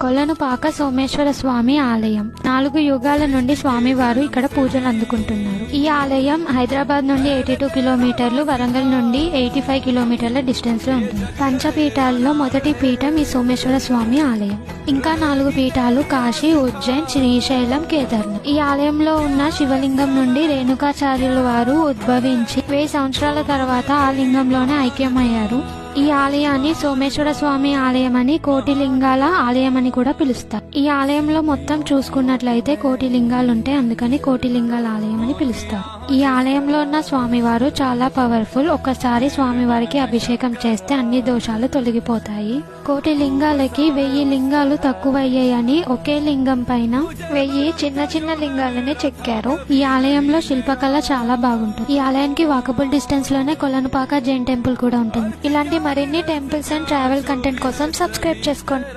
కొలనుపాక సోమేశ్వర స్వామి ఆలయం 4 యుగాల నుండి స్వామివారు ఇక్కడ పూజలు అందుకుంటున్నారు. ఈ ఆలయం హైదరాబాద్ నుండి 82 కిలోమీటర్లు, వరంగల్ నుండి 85 కిలోమీటర్ల డిస్టెన్స్ లో ఉంటుంది. పంచపీఠాల్లో మొదటి పీఠం ఈ సోమేశ్వర స్వామి ఆలయం. ఇంకా 4 పీఠాలు కాశీ, ఉజ్జయిన్, శ్రీశైలం, కేదార్నాథ్. ఈ ఆలయంలో ఉన్న శివలింగం నుండి రేణుకాచార్యుల వారు ఉద్భవించి 1000 సంవత్సరాల తర్వాత ఆ లింగంలోనే ఐక్యమయ్యారు. ఈ ఆలయాన్ని సోమేశ్వర స్వామి ఆలయం అని, కోటి లింగాల ఆలయం అని కూడా పిలుస్తారు. ఈ ఆలయంలో మొత్తం చూసుకున్నట్లయితే 1,000 లింగాలు ఉంటాయి, అందుకని 1,000 లింగాల ఆలయం అని పిలుస్తారు. ఈ ఆలయంలో ఉన్న స్వామివారు చాలా పవర్ఫుల్. ఒక్కసారి స్వామివారికి అభిషేకం చేస్తే అన్ని దోషాలు తొలగిపోతాయి. 1,000 లింగాలకి 1000 లింగాలు తక్కువయ్యాయని ఒకే లింగం పైన 1000 చిన్న చిన్న లింగాలని చెక్కారు. ఈ ఆలయంలో శిల్పకళ చాలా బాగుంటుంది. ఈ ఆలయానికి వాకబుల్ డిస్టెన్స్ లోనే కొలనుపాక జైన్ టెంపుల్ కూడా ఉంటుంది. ఇలాంటి మరిన్ని టెంపుల్స్ అండ్ ట్రావెల్ కంటెంట్ కోసం సబ్స్క్రైబ్ చేసుకోండి.